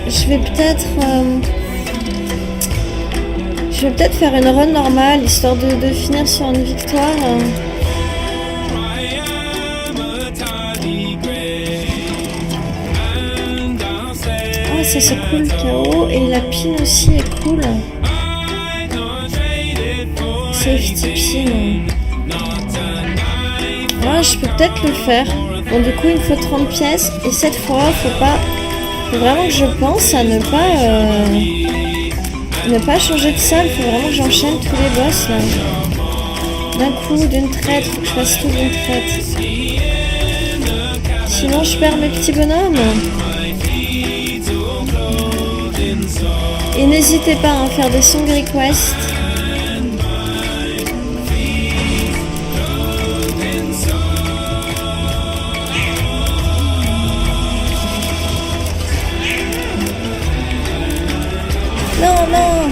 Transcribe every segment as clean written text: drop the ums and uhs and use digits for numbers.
Je vais peut-être... faire une run normale, histoire de finir sur une victoire. Oh, ça c'est cool, KO. Et la pin aussi est cool. Safety pin. Ouais, je peux peut-être le faire. Bon, du coup, il me faut 30 pièces. Et cette fois, faut vraiment que je pense à ne pas changer de salle. Faut vraiment que j'enchaîne tous les boss là. D'un coup, d'une traite. Faut que je fasse tout d'une traite. Sinon, je perds mes petits bonhommes. Et n'hésitez pas à faire des song requests. Non, non.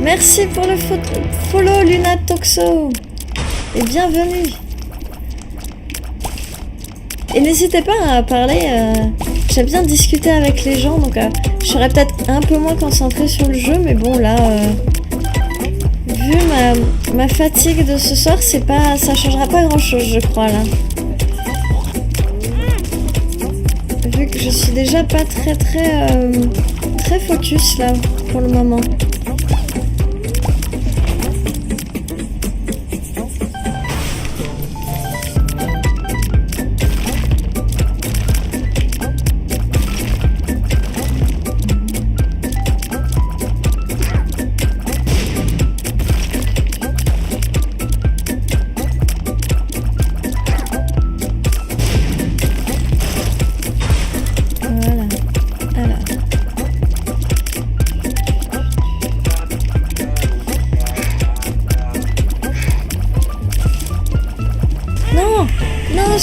Merci pour le follow Luna Toxo. Et bienvenue. Et n'hésitez pas à parler, j'aime bien discuter avec les gens, donc je serais peut-être un peu moins concentrée sur le jeu, mais bon là, vu ma fatigue de ce soir, ça changera pas grand chose je crois là. Vu que je suis déjà pas très focus là pour le moment.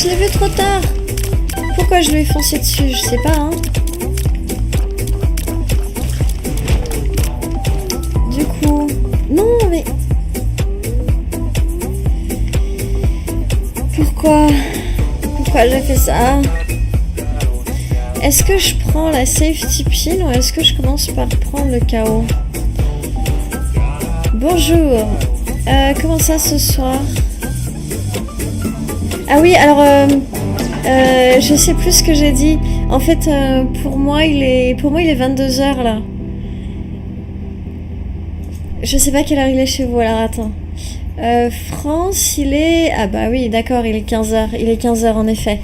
Je l'ai vu trop tard. Pourquoi je lui ai foncé dessus? Je sais pas, hein. Du coup... Non, mais... Pourquoi j'ai fait ça? Est-ce que je prends la safety pin ou est-ce que je commence par prendre le KO? Bonjour. Comment ça ce soir? Ah oui, alors, je sais plus ce que j'ai dit. En fait, pour moi, il est 22h, là. Je sais pas quelle heure il est chez vous, alors attends. France, il est... Ah bah oui, d'accord, il est 15h. Il est 15h, en effet.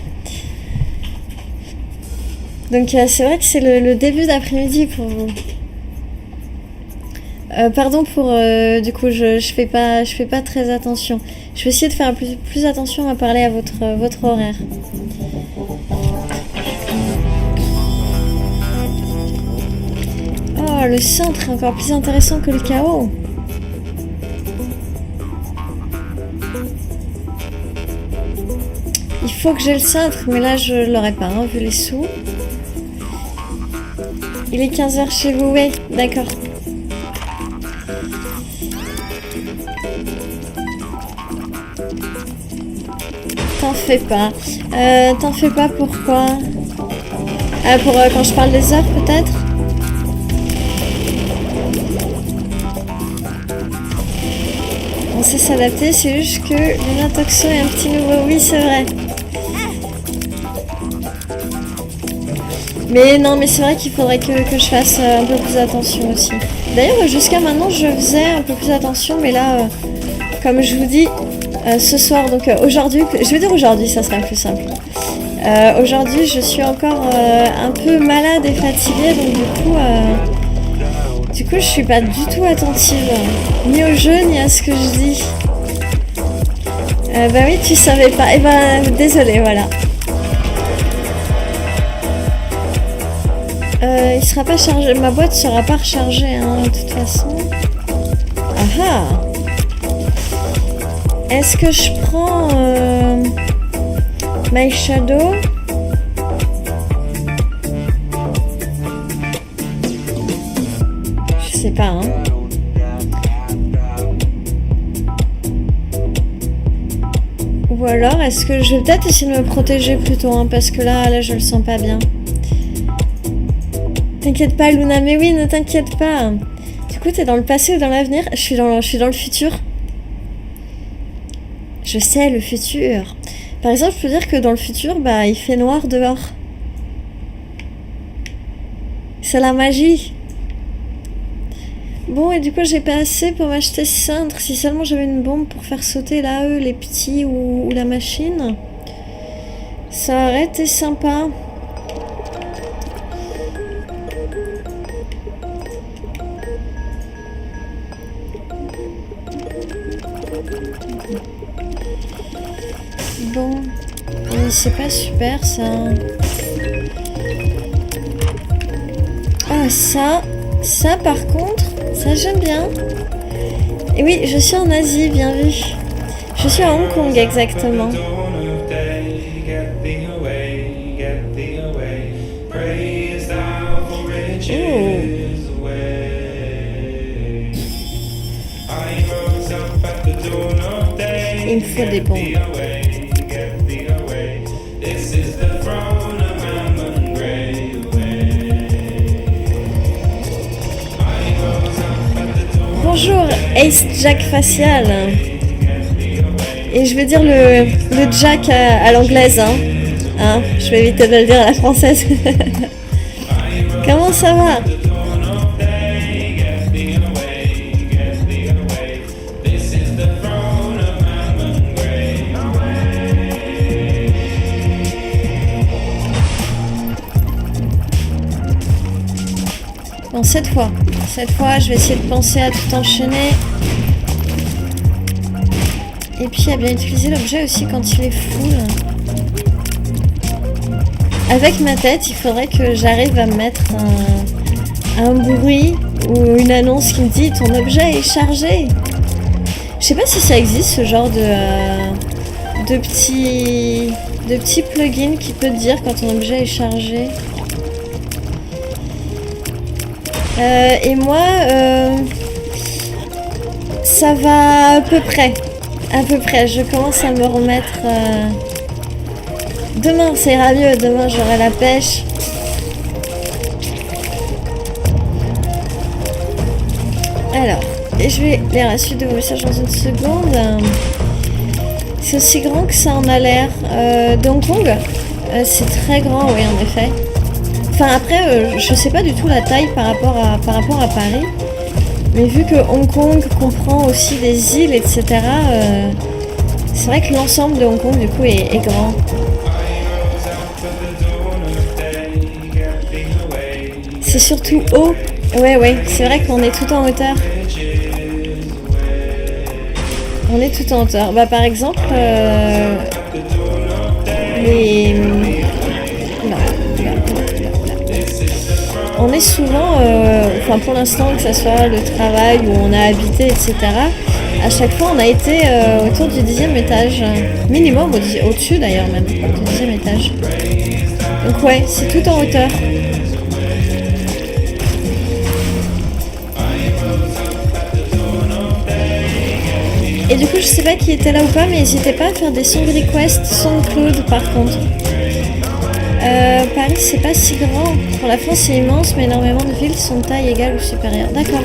Donc, c'est vrai que c'est le début d'après-midi pour vous. Pardon pour... du coup, je fais pas très attention. Je vais essayer de faire plus attention à parler à votre horaire. Oh, le centre est encore plus intéressant que le chaos. Il faut que j'ai le cintre, mais là je l'aurai pas, hein, vu les sous. Il est 15h chez vous, oui, d'accord. T'en fais pas, pourquoi? Ah, pour quand je parle des heures, peut-être? On sait s'adapter, c'est juste que Luna Toxo est un petit nouveau. Oui, c'est vrai. Mais non, mais c'est vrai qu'il faudrait que je fasse un peu plus attention aussi. D'ailleurs, jusqu'à maintenant, je faisais un peu plus attention, mais là, comme je vous dis... ce soir, donc aujourd'hui, je vais dire aujourd'hui, ça sera plus simple. Aujourd'hui, je suis encore un peu malade et fatiguée, donc du coup, je suis pas du tout attentive, ni au jeu, ni à ce que je dis. Bah oui, tu savais pas. Eh ben, désolée, voilà. Il sera pas chargé, ma boîte sera pas rechargée, hein, de toute façon. Ah ah. Est-ce que je prends My Shadow. Je sais pas, hein. Ou alors, est-ce que je vais peut-être essayer de me protéger plutôt, hein, parce que là, je le sens pas bien. T'inquiète pas, Luna, mais oui, ne t'inquiète pas. Du coup, t'es dans le passé ou dans l'avenir? Je suis dans le futur. Je sais, le futur. Par exemple, je peux dire que dans le futur, bah, il fait noir dehors. C'est la magie. Bon, et du coup, j'ai pas assez pour m'acheter cintre. Si seulement j'avais une bombe pour faire sauter là, eux, les petits ou la machine. Ça aurait été sympa. Bon, mais c'est pas super ça. Ah, ça par contre, ça j'aime bien. Et oui, je suis en Asie, bien vu. Je suis à Hong Kong exactement. Il me faut des bombes. Bonjour, Ace Jack facial. Et je vais dire le Jack à l'anglaise. Hein, je vais éviter de le dire à la française. Comment ça va? Bon, cette fois, je vais essayer de penser à tout enchaîner. Et puis à bien utiliser l'objet aussi quand il est full. Avec ma tête, il faudrait que j'arrive à mettre un bruit ou une annonce qui me dit ton objet est chargé. Je sais pas si ça existe ce genre de petits plugins qui peut te dire quand ton objet est chargé. Et moi, ça va à peu près. Je commence à me remettre. Demain, ça ira mieux. Demain, j'aurai la pêche. Alors, et je vais lire la suite de vos messages dans une seconde. C'est aussi grand que ça en a l'air. De Hong Kong, c'est très grand, oui, en effet. Enfin après, je sais pas du tout la taille par rapport à Paris, mais vu que Hong Kong comprend aussi des îles, etc., c'est vrai que l'ensemble de Hong Kong du coup est grand. C'est surtout haut. Ouais, c'est vrai qu'on est tout en hauteur. On est tout en hauteur. Bah par exemple, on est souvent, enfin pour l'instant, que ce soit le travail où on a habité, etc., à chaque fois on a été autour du 10e étage, minimum au-dessus d'ailleurs même, du 10e étage. Donc ouais, c'est tout en hauteur. Et du coup je sais pas qui était là ou pas, mais n'hésitez pas à faire des song requests SoundCloud par contre. Paris c'est pas si grand. Pour la France c'est immense, mais énormément de villes sont de taille égale ou supérieure. D'accord.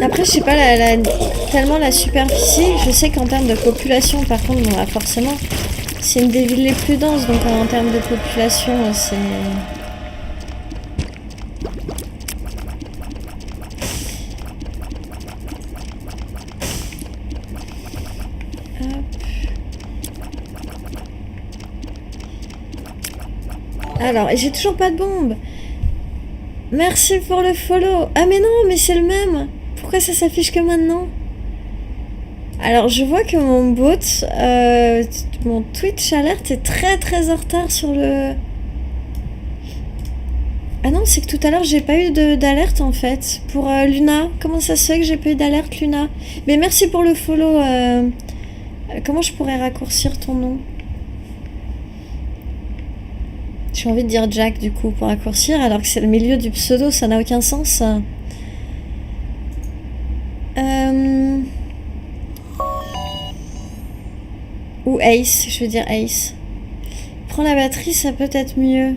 Après je sais pas tellement la superficie. Je sais qu'en termes de population par contre on va forcément. C'est une des villes les plus denses, donc en termes de population, c'est... Hop. Alors, et j'ai toujours pas de bombe. Merci pour le follow. Ah mais non, mais c'est le même. Pourquoi ça s'affiche que maintenant? Alors, je vois que mon bot, mon Twitch alert est très en retard sur le... Ah non, c'est que tout à l'heure, j'ai pas eu d'alerte en fait. Pour Luna, comment ça se fait que j'ai pas eu d'alerte, Luna? Mais merci pour le follow. Comment je pourrais raccourcir ton nom? J'ai envie de dire Jack du coup pour raccourcir, alors que c'est le milieu du pseudo, ça n'a aucun sens. Ou Ace, je veux dire Ace. Prends la batterie, ça peut être mieux.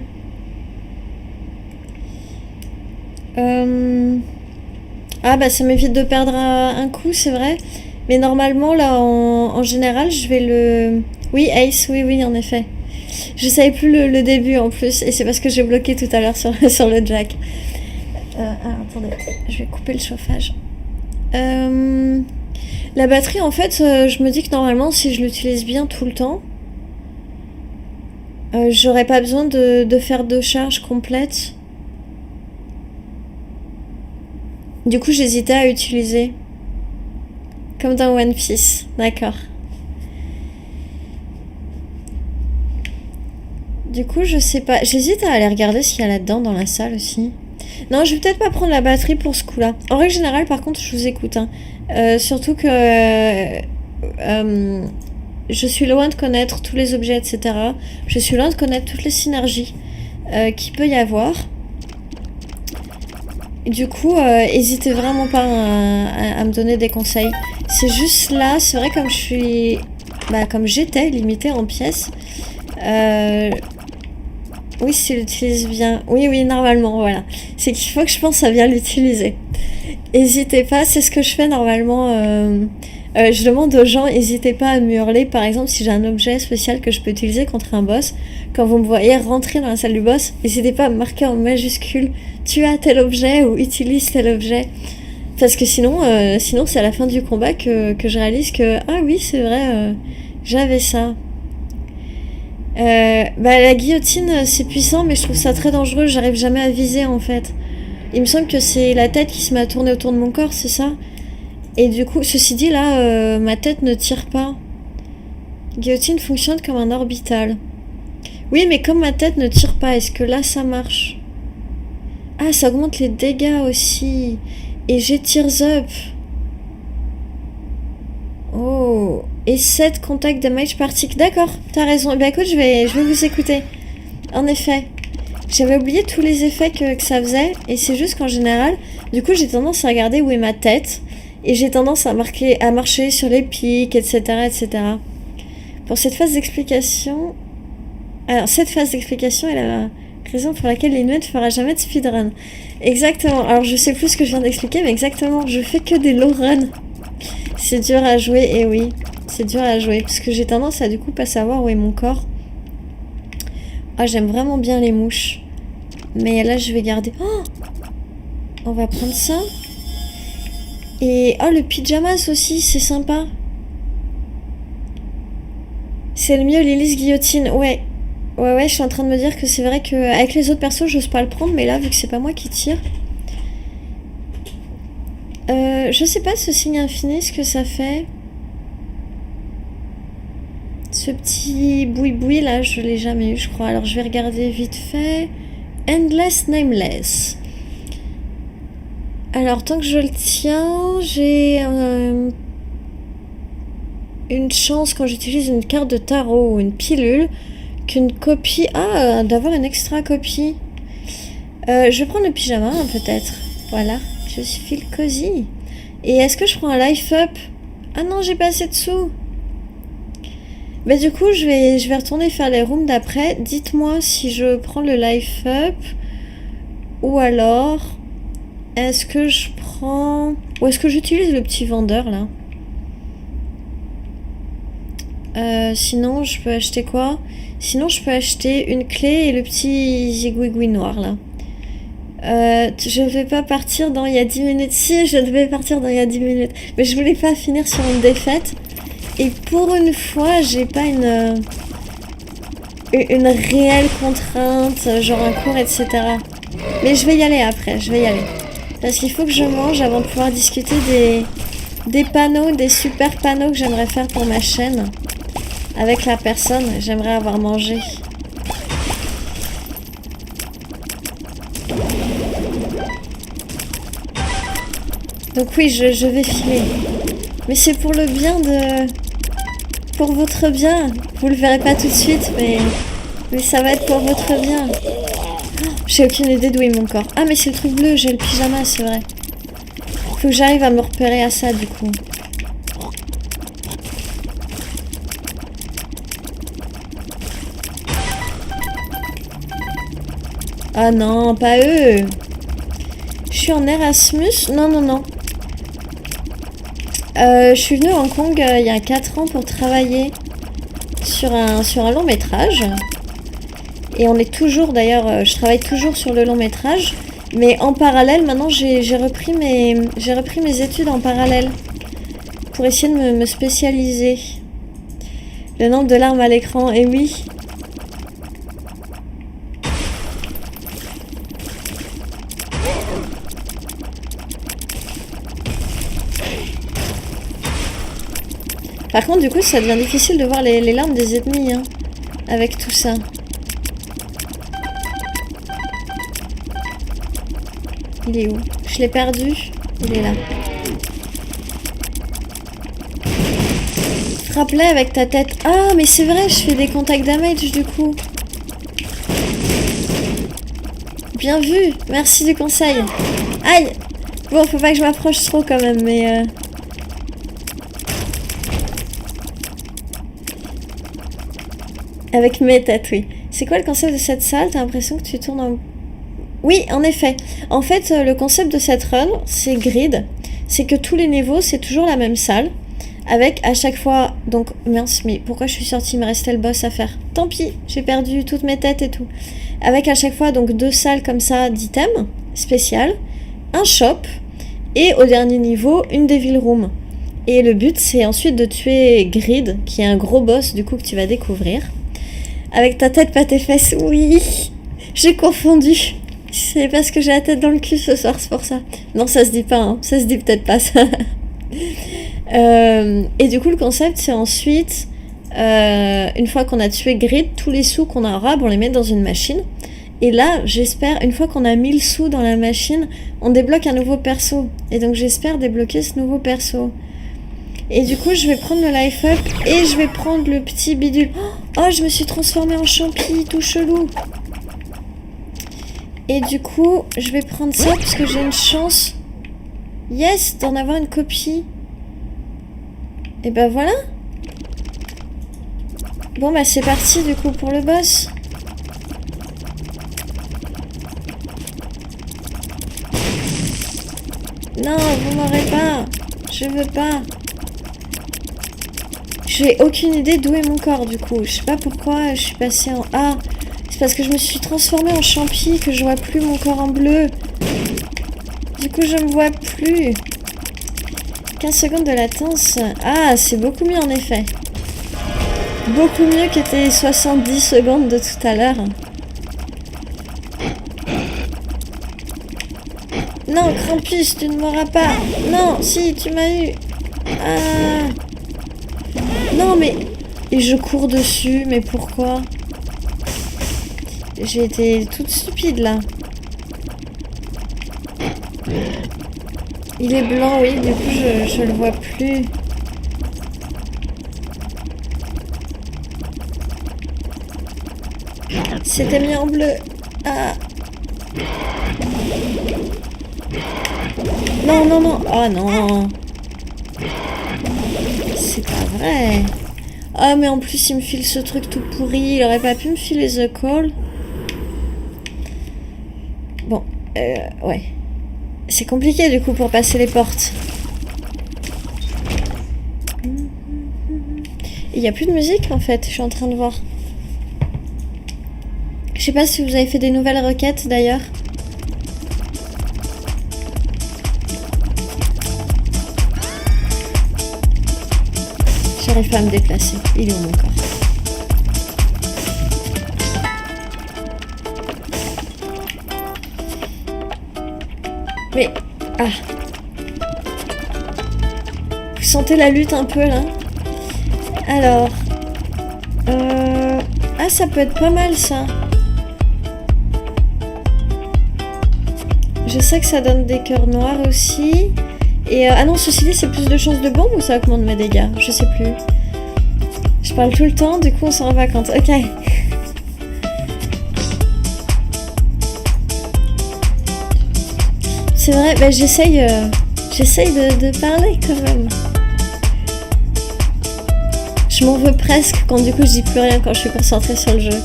Ah bah ça m'évite de perdre un coup, c'est vrai. Mais normalement, là, en général, je vais le... Oui, Ace, oui, en effet. Je savais plus le début en plus, et c'est parce que j'ai bloqué tout à l'heure sur le jack. Alors, attendez, je vais couper le chauffage. La batterie, en fait, je me dis que normalement, si je l'utilise bien tout le temps, j'aurais pas besoin de faire 2 charges complètes. Du coup, j'hésitais à utiliser. Comme dans One Piece, d'accord. Du coup, je sais pas. J'hésite à aller regarder ce qu'il y a là-dedans dans la salle aussi. Non, je vais peut-être pas prendre la batterie pour ce coup-là. En règle générale, par contre, je vous écoute. Hein. Surtout que je suis loin de connaître tous les objets, etc. Je suis loin de connaître toutes les synergies qu'il peut y avoir. Du coup, hésitez vraiment pas à me donner des conseils. C'est juste là, c'est vrai comme je suis... Bah, comme j'étais limitée en pièces. Oui, si tu l'utilises bien. Oui, normalement, voilà. C'est qu'il faut que je pense à bien l'utiliser. N'hésitez pas, c'est ce que je fais normalement. Je demande aux gens, n'hésitez pas à me hurler. Par exemple, si j'ai un objet spécial que je peux utiliser contre un boss, quand vous me voyez rentrer dans la salle du boss, n'hésitez pas à me marquer en majuscule tu as tel objet ou utilise tel objet. Parce que sinon c'est à la fin du combat que je réalise que ah oui, c'est vrai, j'avais ça. Bah, la guillotine, c'est puissant, mais je trouve ça très dangereux. J'arrive jamais à viser en fait. Il me semble que c'est la tête qui se met à tourner autour de mon corps, c'est ça? Et du coup, ceci dit, là, ma tête ne tire pas. Guillotine fonctionne comme un orbital. Oui, mais comme ma tête ne tire pas, est-ce que là, ça marche? Ah, ça augmente les dégâts aussi. Et j'ai Tears Up. Oh. Et 7 contact damage par tick. D'accord, t'as raison. Bah écoute, je vais vous écouter. En effet. J'avais oublié tous les effets que ça faisait. Et c'est juste qu'en général, du coup, j'ai tendance à regarder où est ma tête. Et j'ai tendance à marcher sur les pics, etc., etc. Pour cette phase d'explication... Alors, cette phase d'explication est la raison pour laquelle l'Inuit ne fera jamais de speedrun. Exactement. Alors, je sais plus ce que je viens d'expliquer, mais exactement. Je fais que des low runs. C'est dur à jouer, et oui. C'est dur à jouer, parce que j'ai tendance à du coup pas savoir où est mon corps. Ah, j'aime vraiment bien les mouches. Mais là, je vais garder... Oh, on va prendre ça. Et oh, le pyjamas aussi, c'est sympa. C'est le mieux, Lily's guillotine. Ouais, je suis en train de me dire que c'est vrai qu'avec les autres persos, j'ose pas le prendre, mais là, vu que c'est pas moi qui tire... je sais pas ce signe infini, ce que ça fait. Ce petit boui-boui là, je l'ai jamais eu, je crois. Alors je vais regarder vite fait. Endless Nameless. Alors tant que je le tiens, j'ai une chance quand j'utilise une carte de tarot ou une pilule qu'une copie... Ah, d'avoir une extra copie. Je vais prendre le pyjama peut-être. Voilà, je feel cozy. Et est-ce que je prends un life up? Ah non, j'ai pas assez de sous. Bah du coup, je vais retourner faire les rooms d'après. Dites-moi si je prends le life up ou alors est-ce que je prends... Ou est-ce que j'utilise le petit vendeur là? Sinon, je peux acheter quoi? Sinon, je peux acheter une clé et le petit zigouigoui noir là. Je ne vais pas partir dans il y a 10 minutes. Si, je devais partir dans il y a 10 minutes. Mais je voulais pas finir sur une défaite. Et pour une fois, j'ai pas une réelle contrainte, genre un cours, etc. Mais je vais y aller après, je vais y aller. Parce qu'il faut que je mange avant de pouvoir discuter des panneaux, des super panneaux que j'aimerais faire pour ma chaîne. Avec la personne, j'aimerais avoir mangé. Donc oui, je vais filer. Mais c'est pour le bien de... Pour votre bien. Vous le verrez pas tout de suite, mais ça va être pour votre bien. Oh, j'ai aucune idée d'où est mon corps. Ah, mais c'est le truc bleu, j'ai le pyjama, c'est vrai. Faut que j'arrive à me repérer à ça, du coup. Ah non, pas eux. Je suis en Erasmus. Non, non, non. Je suis venue à Hong Kong il y a 4 ans pour travailler sur un long métrage. Et on est toujours, d'ailleurs, je travaille toujours sur le long métrage. Mais en parallèle, maintenant, j'ai repris mes études en parallèle. Pour essayer de me spécialiser. Le nombre de larmes à l'écran, et oui. Par contre, du coup, ça devient difficile de voir les larmes des ennemis, hein, avec tout ça. Il est où? Je l'ai perdu. Il est là. Frappe-les avec ta tête. Ah, mais c'est vrai, je fais des contact damage, du coup. Bien vu. Merci du conseil. Aïe. Bon, faut pas que je m'approche trop, quand même, mais... Avec mes têtes, oui. C'est quoi le concept de cette salle? T'as l'impression que tu tournes en... Oui, en effet. En fait, le concept de cette run, c'est grid. C'est que tous les niveaux, c'est toujours la même salle. Avec à chaque fois... Donc, mince, mais pourquoi je suis sortie? Il me restait le boss à faire. Tant pis, j'ai perdu toutes mes têtes et tout. Avec à chaque fois, donc, 2 salles comme ça d'items spéciales. Un shop. Et au dernier niveau, une Devil Room. Et le but, c'est ensuite de tuer Grid, qui est un gros boss, du coup, que tu vas découvrir. Avec ta tête, pas tes fesses, oui. J'ai confondu. C'est parce que j'ai la tête dans le cul ce soir, c'est pour ça. Non, ça se dit pas, hein. Ça se dit peut-être pas, ça. Et du coup, le concept, c'est ensuite, une fois qu'on a tué Grid, tous les sous qu'on aura, on les met dans une machine. Et là, j'espère, une fois qu'on a 1000 sous dans la machine, on débloque un nouveau perso. Et donc, j'espère débloquer ce nouveau perso. Et du coup, je vais prendre le life up et je vais prendre le petit bidule. Oh, je me suis transformée en champi, tout chelou. Et du coup, je vais prendre ça parce que j'ai une chance, yes, d'en avoir une copie. Et ben voilà. Bon, bah c'est parti du coup pour le boss. Non, vous m'aurez pas. Je veux pas. J'ai aucune idée d'où est mon corps du coup. Je sais pas pourquoi je suis passée en... Ah, c'est parce que je me suis transformée en champi que je vois plus mon corps en bleu. Du coup, je me vois plus. 15 secondes de latence. Ah, c'est beaucoup mieux en effet. Beaucoup mieux que tes 70 secondes de tout à l'heure. Non, Krampus, tu ne m'auras pas. Non, si, tu m'as eu. Ah... Non, mais... Et je cours dessus, mais pourquoi? J'ai été toute stupide, là. Il est blanc, oui, du coup, je le vois plus. C'était mis en bleu. Ah. Non, non, non. Oh, non. C'est pas vrai. Ah, mais en plus, il me file ce truc tout pourri. Il aurait pas pu me filer The Call. Bon, ouais. C'est compliqué, du coup, pour passer les portes. Il n'y a plus de musique, en fait. Je suis en train de voir. Je sais pas si vous avez fait des nouvelles requêtes, d'ailleurs. J'arrive pas à me déplacer. Il est où mon corps? Mais... Ah. sentez la lutte un peu là? Alors... Ah, ça peut être pas mal ça. Je sais que ça donne des cœurs noirs aussi. Et ah non, ceci dit, c'est plus de chances de bombe ou ça augmente mes dégâts? Je sais plus. Je parle tout le temps, du coup on s'en rend pas compte. Ok. C'est vrai, bah j'essaye de parler quand même. Je m'en veux presque quand du coup je dis plus rien quand je suis concentrée sur le jeu.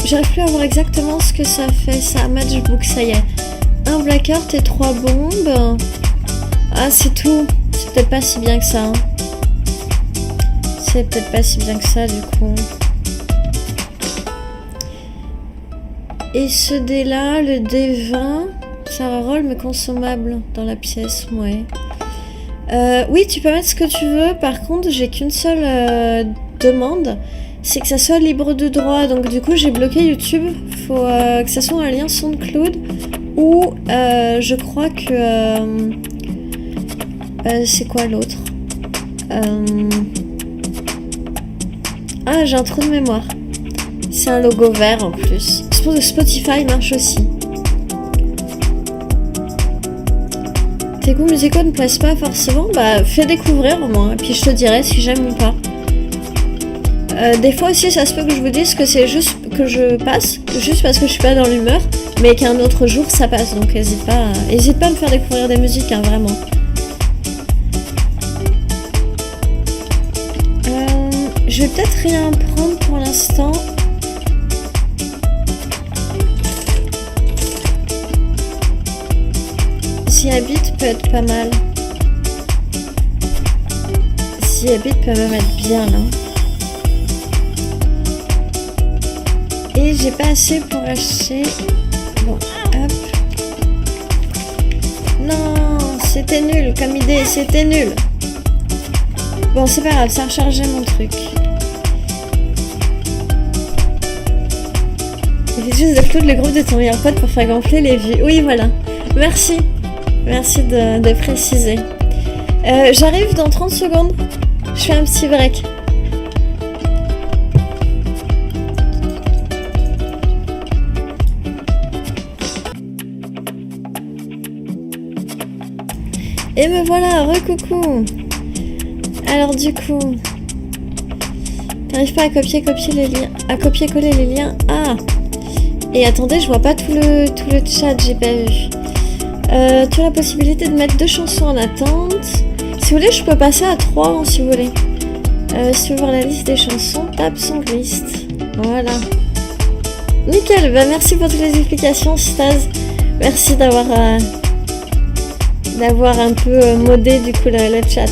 J'arrive plus à voir exactement ce que ça fait, ça. Matchbook, ça y est. Un Blackheart et 3 bombes. Ah, c'est tout. C'est peut-être pas si bien que ça. Hein. C'est peut-être pas si bien que ça, du coup. Et ce dé-là, le D20, ça reroll mais consommable dans la pièce, ouais. Oui, tu peux mettre ce que tu veux. Par contre, j'ai qu'une seule demande. C'est que ça soit libre de droit. Donc du coup, j'ai bloqué YouTube. Faut que ça soit un lien SoundCloud. Ou je crois que... c'est quoi l'autre? Ah, j'ai un trou de mémoire. C'est un logo vert en plus. Spotify marche aussi. Tes goûts musicaux ne plaisent pas forcément? Bah, fais découvrir au moins. Et puis je te dirai si j'aime ou pas. Des fois aussi, ça se peut que je vous dise que c'est juste que je passe. Juste parce que je suis pas dans l'humeur. Mais qu'un autre jour, ça passe. Donc n'hésite pas à me faire découvrir des musiques, hein, vraiment. Je vais peut-être rien prendre pour l'instant. Si habite peut être pas mal. Si habite peut même être bien là. Et j'ai pas assez pour acheter. Bon, hop. Non, c'était nul comme idée, c'était nul. Bon, c'est pas grave, ça a rechargé mon truc. Il fait juste d'upload le groupe de ton meilleur pote pour faire gonfler les vues. Oui, voilà. Merci. Merci de préciser. J'arrive dans 30 secondes. Je fais un petit break. Et me voilà, recoucou. Alors du coup, t'arrives pas à copier-coller les liens. Ah. Et attendez, je vois pas tout le chat, j'ai pas vu. Tu as la possibilité de mettre 2 chansons en attente. Si vous voulez, je peux passer à 3 hein, si vous voulez. Si tu veux voir la liste des chansons, tape Songlist. Voilà. Nickel, bah merci pour toutes les explications, Staz. Merci d'avoir un peu modé du coup le chat.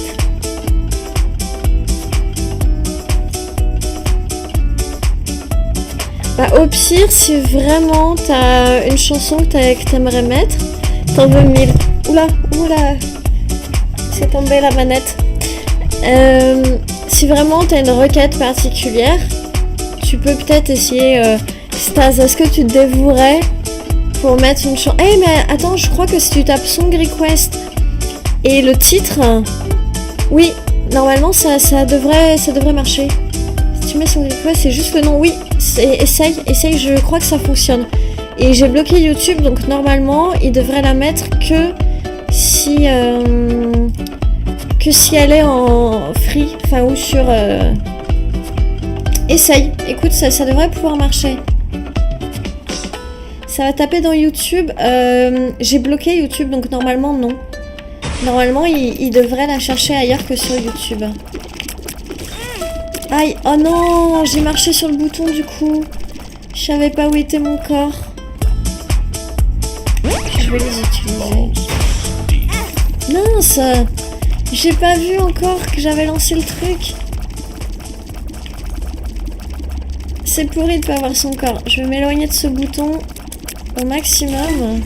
Bah, au pire, si vraiment t'as une chanson que t'aimerais mettre, t'en veux 1000. Oula, c'est tombé la manette. Si vraiment t'as une requête particulière, tu peux peut-être essayer. Staz, est-ce que tu te dévouerais pour mettre une chanson? Eh mais attends, je crois que si tu tapes Song Request et le titre, oui, normalement ça devrait marcher. Si tu mets Song Request, c'est juste le nom. Oui, essaye, je crois que ça fonctionne. Et j'ai bloqué YouTube, donc normalement, il devrait la mettre que si elle est en free, enfin ou sur. Essaye. Écoute, ça devrait pouvoir marcher. Ça va taper dans YouTube. J'ai bloqué YouTube, donc normalement non. Normalement, il devrait la chercher ailleurs que sur YouTube. Aïe, oh non, j'ai marché sur le bouton du coup. Je savais pas où était mon corps. Je vais les utiliser. Mince, j'ai pas vu encore que j'avais lancé le truc. C'est pourri de pas avoir son corps. Je vais m'éloigner de ce bouton au maximum.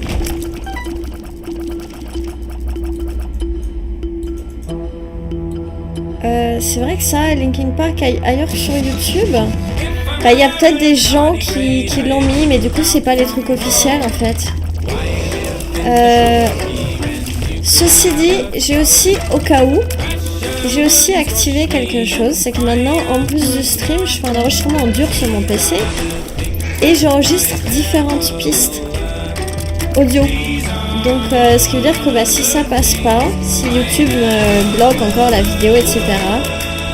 C'est vrai que ça, Linkin Park ailleurs que sur YouTube, il y a peut-être des gens qui l'ont mis, mais du coup c'est pas les trucs officiels en fait. Ceci dit, j'ai aussi, au cas où, j'ai aussi activé quelque chose. C'est que maintenant, en plus du stream, je fais un enregistrement en dur sur mon PC. Et j'enregistre différentes pistes audio. Donc, ce qui veut dire que si ça passe pas, si YouTube me bloque encore la vidéo, etc.,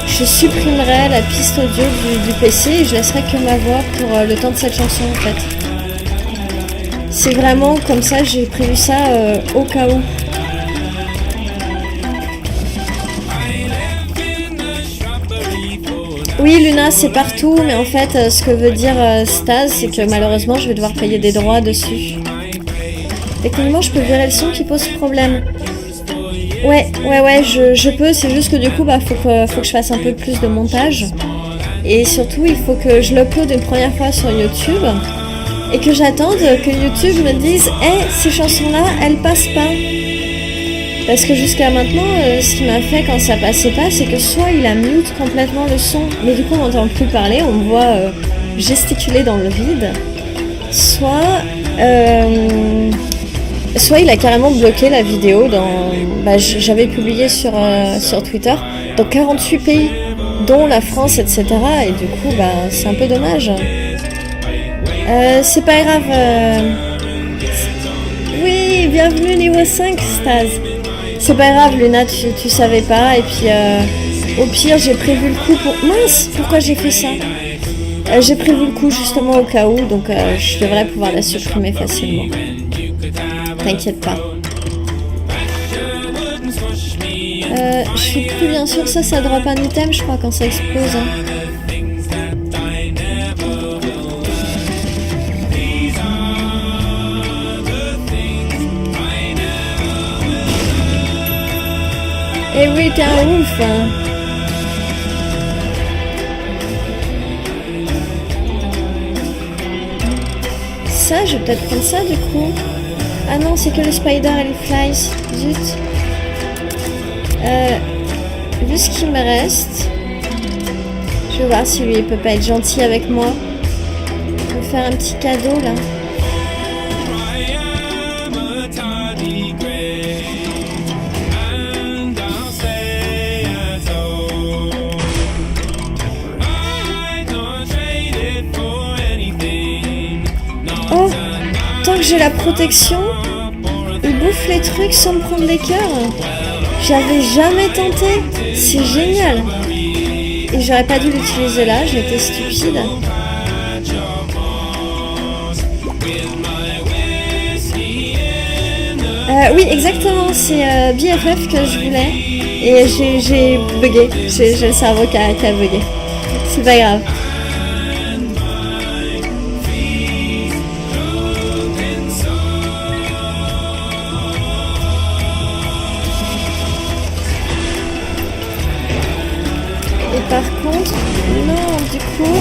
je supprimerai la piste audio du PC et je laisserai que ma voix pour le temps de cette chanson en fait. C'est vraiment comme ça, j'ai prévu ça au cas où. Oui Luna, c'est partout, mais en fait ce que veut dire Staz, c'est que malheureusement je vais devoir payer des droits dessus. Techniquement je peux virer le son qui pose problème. Ouais, je peux, c'est juste que du coup faut que je fasse un peu plus de montage. Et surtout il faut que je l'upload une première fois sur YouTube. Et que j'attende que YouTube me dise « Hey, ces chansons-là, elles passent pas ». Parce que jusqu'à maintenant, ce qui m'a fait quand ça passait pas, c'est que soit il a mute complètement le son, mais du coup on n'entend plus parler, on me voit gesticuler dans le vide. Soit il a carrément bloqué la vidéo dans... j'avais publié sur Twitter dans 48 pays, dont la France, etc. Et du coup, c'est un peu dommage. C'est pas grave. Oui, bienvenue niveau 5, Staz. C'est pas grave, Luna, tu savais pas. Et puis, au pire, j'ai prévu le coup pour... Mince, pourquoi j'ai fait ça? J'ai prévu le coup justement au cas où, donc je devrais pouvoir la supprimer facilement. T'inquiète pas. Je suis plus bien sûre, ça drop un item, je crois, quand ça explose. Hein. Eh oui, t'es un ouf hein. Ça, je vais peut-être prendre ça du coup. Ah non, c'est que le spider et les flies. Zut. Vu ce qu'il me reste, je vais voir si lui il peut pas être gentil avec moi. Je vais faire un petit cadeau là. Oh, tant que j'ai la protection, il bouffe les trucs sans me prendre les cœurs. J'avais jamais tenté, c'est génial. Et j'aurais pas dû l'utiliser là, j'ai été stupide. Oui, exactement, c'est BFF que je voulais. Et j'ai bugué, j'ai le cerveau qui a bugué. C'est pas grave. Par contre, non, du coup...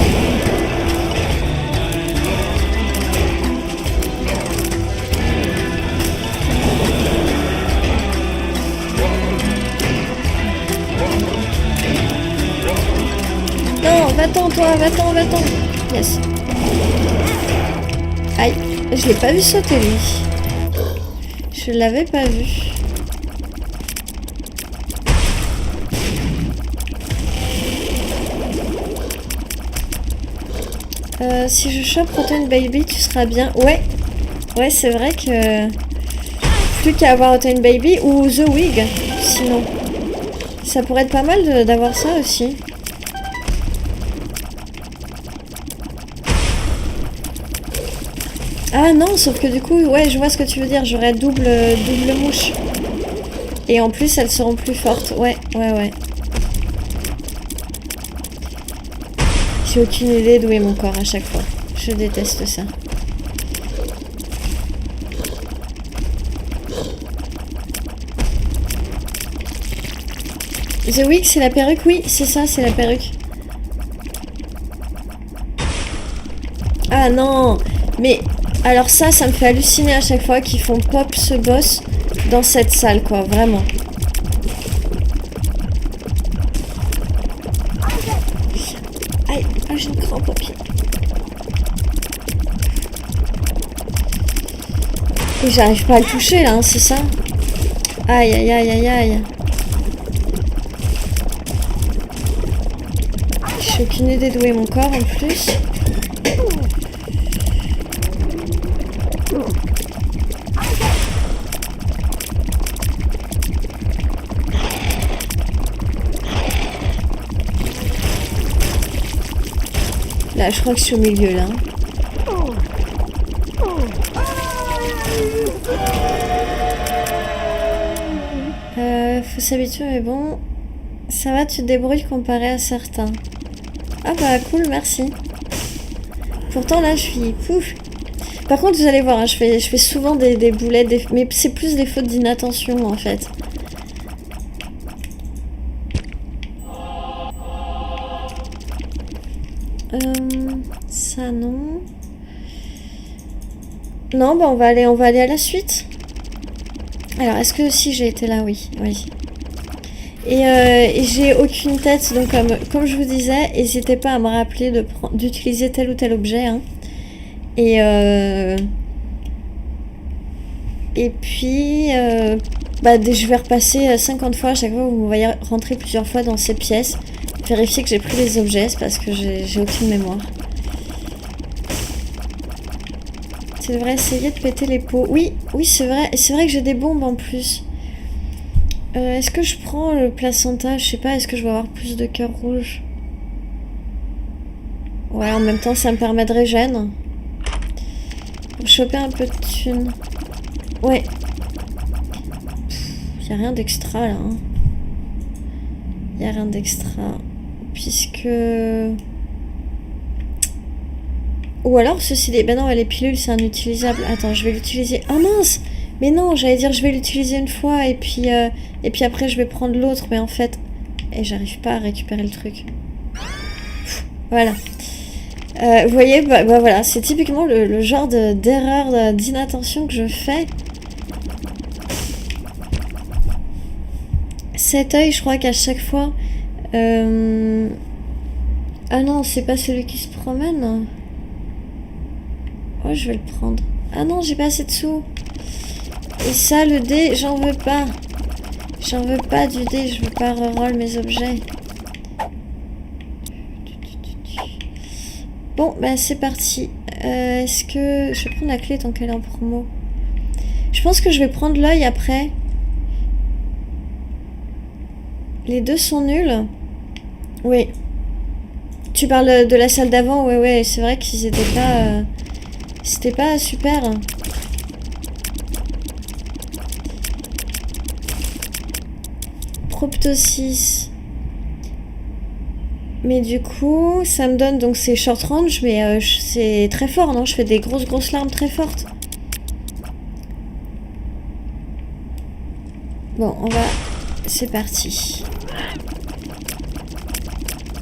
Non, va-t'en toi, va-t'en. Yes. Aïe, je l'ai pas vu sauter lui. Je l'avais pas vu. Si je chope Rotten Baby, tu seras bien. Ouais, c'est vrai que... Plus qu'à avoir Rotten Baby ou The Wig, sinon. Ça pourrait être pas mal d'avoir ça aussi. Ah non, sauf que du coup, ouais, je vois ce que tu veux dire. J'aurais double mouche. Et en plus, elles seront plus fortes. Ouais. J'ai aucune idée d'où est mon corps à chaque fois. Je déteste ça. The Wig, c'est la perruque? Oui, c'est ça, c'est la perruque. Ah non! Mais alors ça me fait halluciner à chaque fois qu'ils font pop ce boss dans cette salle, quoi, vraiment. Aïe, ah, j'ai une crampe au pied. Et j'arrive pas à le toucher là, hein, c'est ça? Aïe, aïe, aïe, aïe, aïe. J'ai aucune idée d'où est mon corps en plus. Là, je crois que je suis au milieu, là. Faut s'habituer, mais bon... Ça va, tu te débrouilles comparé à certains. Ah bah, cool, merci. Pourtant, là, je suis... Pouf. Par contre, vous allez voir, hein, je fais souvent des boulettes, mais c'est plus des fautes d'inattention, en fait. Ça, non. Non, bah, on va aller à la suite. Alors, est-ce que si j'ai été là? Oui, oui. Et j'ai aucune tête, donc comme je vous disais, n'hésitez pas à me rappeler d'utiliser tel ou tel objet. Hein. Et puis, je vais repasser 50 fois à chaque fois. Vous me voyez rentrer plusieurs fois dans ces pièces. Vérifier que j'ai pris les objets, c'est parce que j'ai aucune mémoire. Tu devrais essayer de péter les pots. Oui, oui, c'est vrai. Et c'est vrai que j'ai des bombes en plus. Est-ce que je prends le placenta? Je sais pas, est-ce que je vais avoir plus de cœurs rouges? Ouais, en même temps, ça me permet de régène. Pour choper un peu de thunes. Ouais. Y a rien d'extra, là. Hein. Y a rien d'extra. Puisque... Ou alors, ceci dit... Ben non, les pilules, c'est inutilisable. Attends, je vais l'utiliser... Oh mince! Mais non, j'allais dire je vais l'utiliser une fois et puis après je vais prendre l'autre, mais en fait, j'arrive pas à récupérer le truc. Voilà. Vous voyez, bah voilà, c'est typiquement le genre d'erreur, d'inattention que je fais. Cet œil, je crois qu'à chaque fois... Ah non, c'est pas celui qui se promène. Oh, je vais le prendre. Ah non, j'ai pas assez de sous. Et ça, le dé, j'en veux pas. J'en veux pas du dé, je veux pas reroll mes objets. Bon, bah c'est parti. Est-ce que... Je vais prendre la clé tant qu'elle est en promo. Je pense que je vais prendre l'œil après. Les deux sont nuls. Oui. Tu parles de la salle d'avant? Ouais, ouais, c'est vrai qu'ils étaient pas... C'était pas super. Proptosis. Mais du coup, ça me donne donc c'est short range, mais c'est très fort, non? Je fais des grosses larmes très fortes. Bon, on va... C'est parti.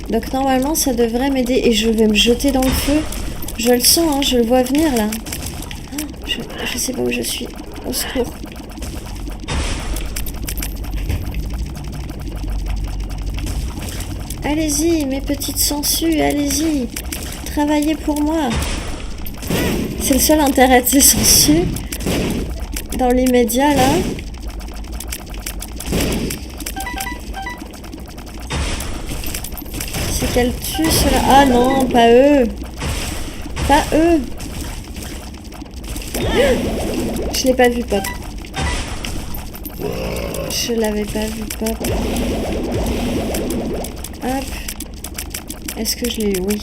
Donc normalement, ça devrait m'aider. Et je vais me jeter dans le feu. Je le sens, hein, je le vois venir, là. Je sais pas où je suis. Au secours. Allez-y, mes petites sangsues, allez-y. Travaillez pour moi. C'est le seul intérêt de ces sangsues. Dans l'immédiat, là. C'est qu'elle tue cela. Ah non, pas eux. Pas eux. Je l'ai pas vu pop. Je l'avais pas vu pop. Hop. Est-ce que je l'ai eu? Oui.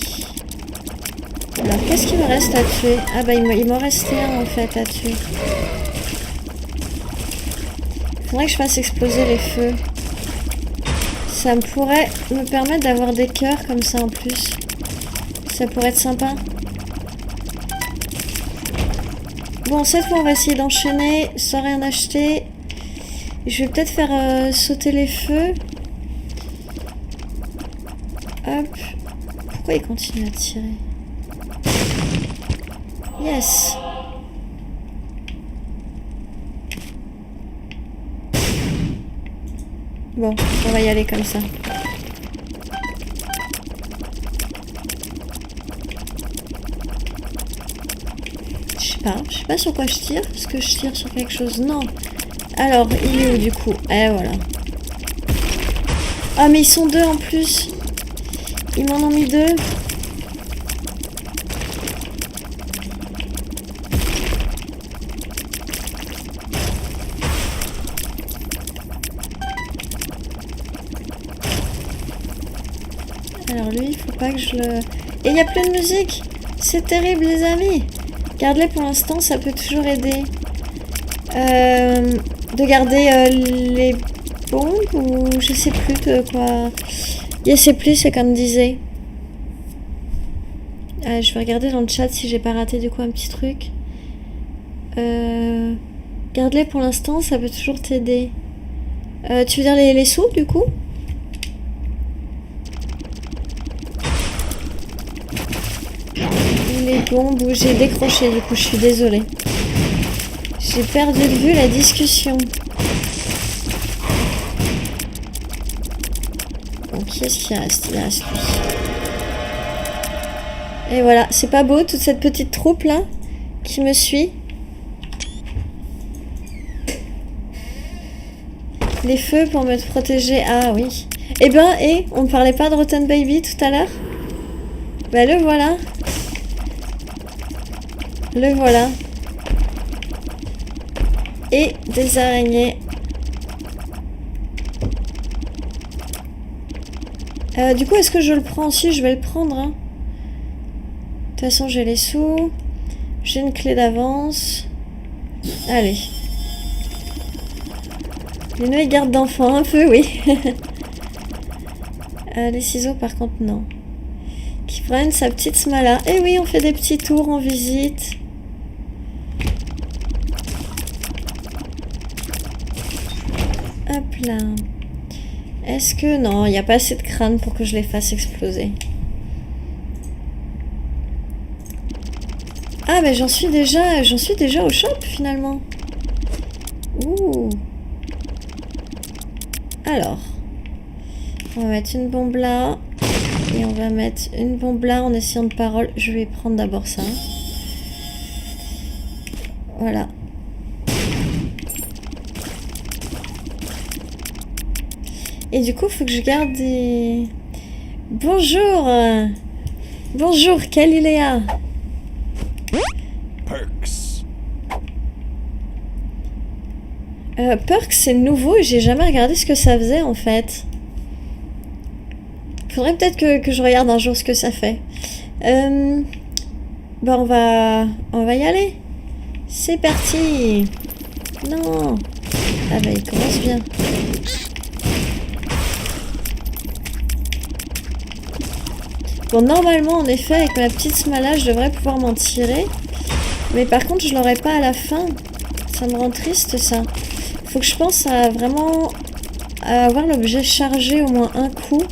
Alors, qu'est-ce qu'il me reste à tuer? Ah bah, il m'en restait un, en fait, à tuer. Faudrait que je fasse exploser les feux. Ça me pourrait me permettre d'avoir des cœurs comme ça, en plus. Ça pourrait être sympa. Bon, cette fois, on va essayer d'enchaîner sans rien acheter. Je vais peut-être faire sauter les feux. Hop. Pourquoi il continue à tirer? Yes. Bon, on va y aller comme ça. Je sais pas sur quoi je tire. Est-ce que je tire sur quelque chose? Non. Alors, il est où du coup? Eh voilà. Ah mais ils sont deux en plus. Ils m'en ont mis deux. Alors lui, il faut pas que je le... Et il n'y a plus de musique. C'est terrible les amis. Garde-les pour l'instant, ça peut toujours aider. De garder les bombes ou je sais plus de quoi. Je sais plus, c'est comme disait. Je vais regarder dans le chat si j'ai pas raté du coup un petit truc. Garde-les pour l'instant, ça peut toujours t'aider. Tu veux dire les sous du coup? Les bombes où j'ai décroché du coup, je suis désolée. J'ai perdu de vue la discussion. Bon, qui est-ce qui reste? Il reste lui. Et voilà, c'est pas beau toute cette petite troupe là qui me suit. Les feux pour me protéger. Ah oui. Eh ben, on parlait pas de Rotten Baby tout à l'heure? Bah le voilà. Le voilà. Et des araignées. Du coup, est-ce que je le prends aussi? Je vais le prendre. Hein. De toute façon, j'ai les sous. J'ai une clé d'avance. Allez. Les noix et garde d'enfant, un peu, oui. Les ciseaux, par contre, non. Qui prennent sa petite smala. Eh oui, on fait des petits tours en visite. Hop là. Est-ce que... Non, il n'y a pas assez de crâne pour que je les fasse exploser. Ah, mais j'en suis déjà au shop, finalement. Ouh. Alors. On va mettre une bombe là. Et on va mettre une bombe là en essayant de parole. Je vais prendre d'abord ça. Voilà. Et du coup, il faut que je garde des... Bonjour. Bonjour, Kaliléa. Perks. Perks, c'est nouveau et j'ai jamais regardé ce que ça faisait en fait. Faudrait peut-être que je regarde un jour ce que ça fait. Bah on va y aller. C'est parti. Non. Ah bah il commence bien. Bon, normalement, en effet, avec ma petite smala, je devrais pouvoir m'en tirer. Mais par contre, je l'aurai pas à la fin. Ça me rend triste, ça. Faut que je pense à vraiment avoir l'objet chargé au moins un coup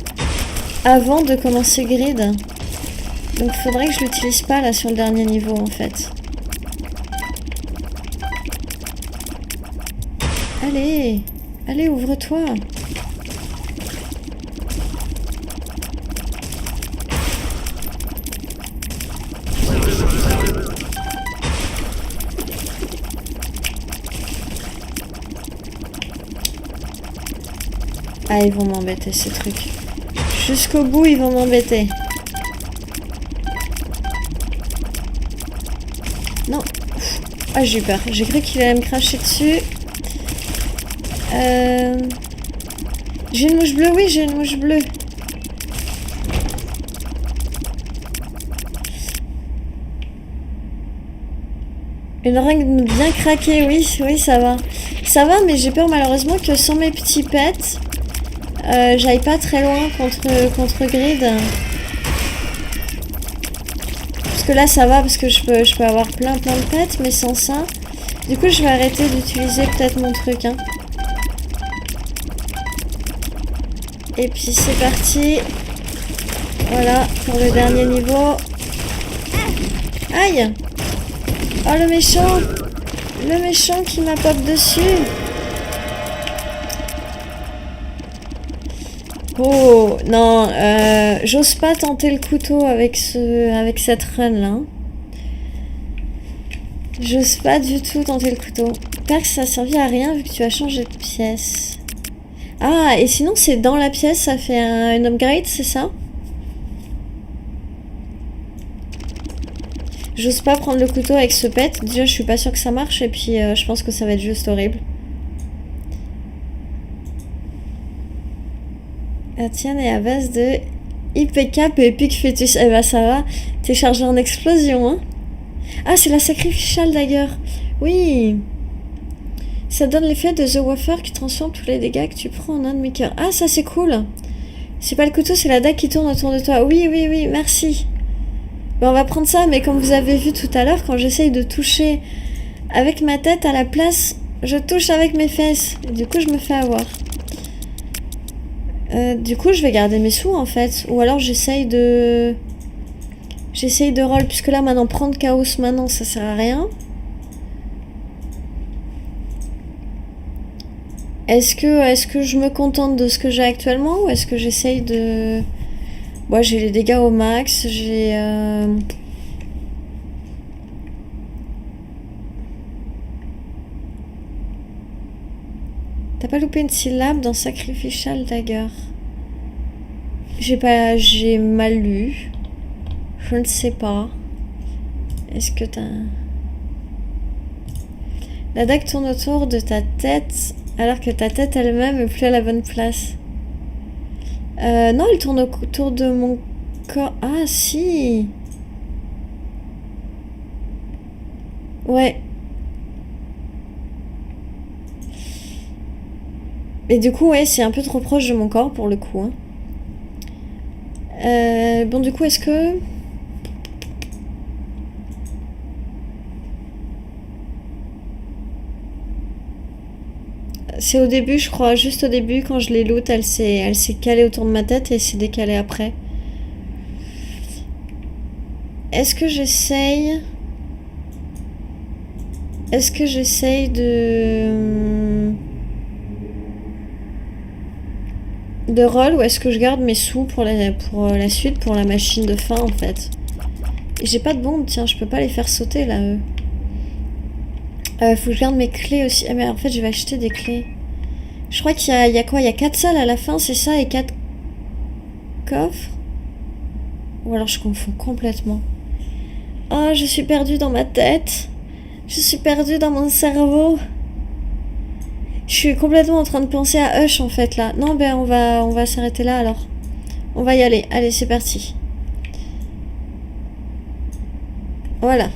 avant de commencer grid. Donc, il faudrait que je l'utilise pas, là, sur le dernier niveau, en fait. Allez. Allez, ouvre-toi. Ah, ils vont m'embêter ces trucs. Jusqu'au bout, ils vont m'embêter. Non. Ah, j'ai eu peur. J'ai cru qu'il allait me cracher dessus. J'ai une mouche bleue, oui, j'ai une mouche bleue. Une règle bien craquée, oui, oui, ça va. Ça va, mais j'ai peur malheureusement que sans mes petits pets, j'aille pas très loin contre Grid. Parce que là, ça va, parce que je peux avoir plein de pets, mais sans ça... Du coup, je vais arrêter d'utiliser peut-être mon truc, hein. Et puis, c'est parti. Voilà, pour le dernier niveau. Aïe! Oh, le méchant! Le méchant qui m'a pop dessus! Oh, non, j'ose pas tenter le couteau avec cette run là. J'ose pas du tout tenter le couteau. J'espère que ça a servi à rien vu que tu as changé de pièce. Ah, et sinon c'est dans la pièce, ça fait une upgrade, c'est ça? J'ose pas prendre le couteau avec ce pet. Déjà, je suis pas sûre que ça marche. Et puis, je pense que ça va être juste horrible. La tienne est à base de IPK Epic Fetus. Eh ben, ça va. T'es chargé en explosion, hein. Ah, c'est la sacrificiale, d'ailleurs. Oui. Ça donne l'effet de The Wafer qui transforme tous les dégâts que tu prends en un demi-cœur. Ah, ça, c'est cool. C'est pas le couteau, c'est la dague qui tourne autour de toi. Oui, oui, oui, merci. Bon, on va prendre ça, mais comme vous avez vu tout à l'heure, quand j'essaye de toucher avec ma tête à la place, je touche avec mes fesses. Et du coup, je me fais avoir. Du coup, je vais garder mes sous, en fait. Ou alors, j'essaye de roll, puisque là, maintenant, prendre chaos, maintenant, ça sert à rien. Est-ce que je me contente de ce que j'ai actuellement, ou est-ce que j'essaye de... Moi, j'ai les dégâts au max, j'ai... T'as pas loupé une syllabe dans Sacrificial Dagger? J'ai mal lu. Je ne sais pas. Est-ce que t'as... La dague tourne autour de ta tête, alors que ta tête elle-même est plus à la bonne place. Non, elle tourne autour de mon corps. Ah, si. Ouais. Et du coup, ouais, c'est un peu trop proche de mon corps pour le coup. Hein. Bon, du coup, est-ce que... C'est au début, je crois, juste au début, quand je l'ai loot, elle s'est calée autour de ma tête et s'est décalée après. Est-ce que j'essaye de roll, ou est-ce que je garde mes sous pour la suite, pour la machine de fin, en fait? Et j'ai pas de bombe, tiens, je peux pas les faire sauter, là, eux. Faut que je garde mes clés aussi. Ah, mais en fait, je vais acheter des clés. Je crois qu'il y a quoi? Il y a 4 salles à la fin, c'est ça? Et 4 coffres? Ou alors je confonds complètement. Oh, je suis perdue dans ma tête. Je suis perdue dans mon cerveau. Je suis complètement en train de penser à Hush, en fait, là. Non, ben, on va s'arrêter là, alors. On va y aller. Allez, c'est parti. Voilà.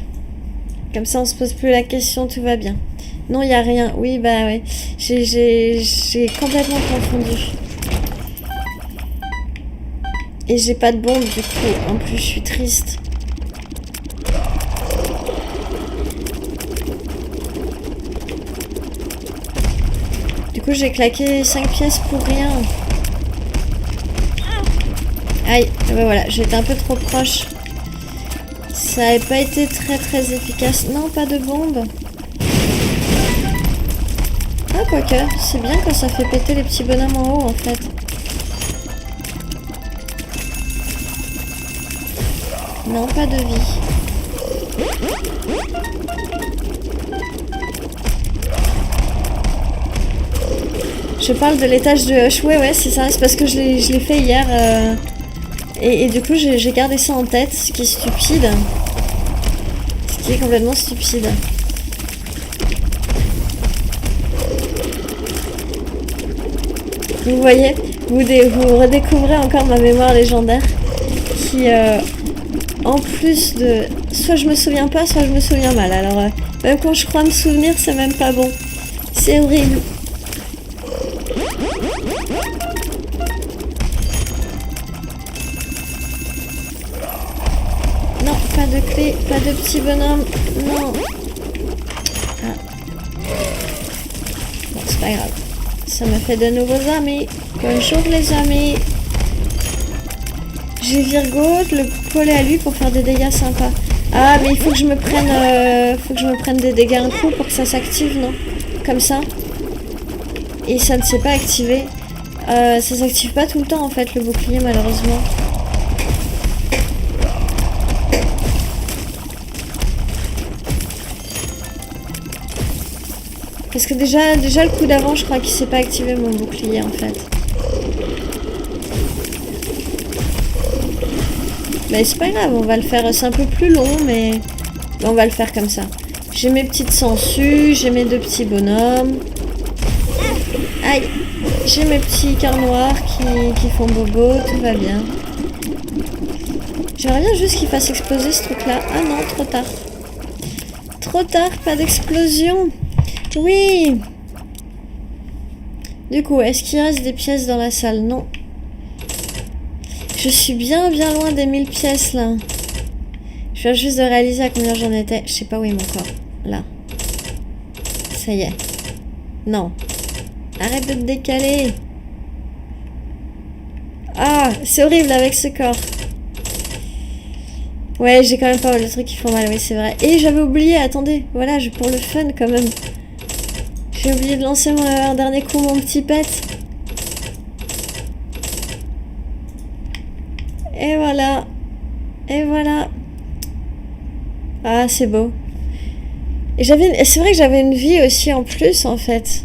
Comme ça, on se pose plus la question, tout va bien. Non, il y a rien. Oui, bah ouais. J'ai complètement confondu. Et j'ai pas de bombe, du coup. En plus, je suis triste. Du coup, j'ai claqué 5 pièces pour rien. Aïe. Et ben voilà, j'étais un peu trop proche. Ça n'avait pas été très efficace. Non, pas de bombe. Ah, quoique, c'est bien quand ça fait péter les petits bonhommes en haut, en fait. Non, pas de vie. Je parle de l'étage de Hush. Ouais, c'est ça. C'est parce que je l'ai fait hier. Et du coup, j'ai gardé ça en tête, ce qui est stupide. Ce qui est complètement stupide. Vous voyez, vous redécouvrez encore ma mémoire légendaire qui, en plus de... Soit je me souviens pas, soit je me souviens mal. Alors, même quand je crois me souvenir, c'est même pas bon. C'est horrible. Non, pas de clé, pas de petit bonhomme. Non. Ah. Bon, c'est pas grave. Ça me fait de nouveaux amis. Bonjour les amis. J'ai Virgo, le coller à lui pour faire des dégâts sympas. Ah, mais il faut que je me prenne, des dégâts un coup pour que ça s'active, non? Comme ça. Et ça ne s'est pas activé. Ça s'active pas tout le temps en fait, le bouclier, malheureusement. Parce que déjà le coup d'avant, je crois qu'il s'est pas activé mon bouclier en fait. Mais c'est pas grave, on va le faire. C'est un peu plus long, mais on va le faire comme ça. J'ai mes petites sangsues, j'ai mes 2 petits bonhommes. Aïe! J'ai mes petits cœurs noirs qui font bobo, tout va bien. J'aimerais bien juste qu'il fasse exploser ce truc-là. Ah non, trop tard. Trop tard, pas d'explosion. Oui! Du coup, est-ce qu'il reste des pièces dans la salle? Non. Je suis bien loin des 1000 pièces là. Je viens juste de réaliser à combien j'en étais. Je sais pas où est mon corps. Là. Ça y est. Non. Arrête de te décaler. Ah, c'est horrible avec ce corps. Ouais, j'ai quand même pas mal de trucs qui font mal, oui, c'est vrai. Et j'avais oublié, attendez, voilà, pour le fun quand même. J'ai oublié de lancer un dernier coup, mon petit pet. Et voilà. Et voilà. Ah, c'est beau. Et c'est vrai que j'avais une vie aussi en plus, en fait.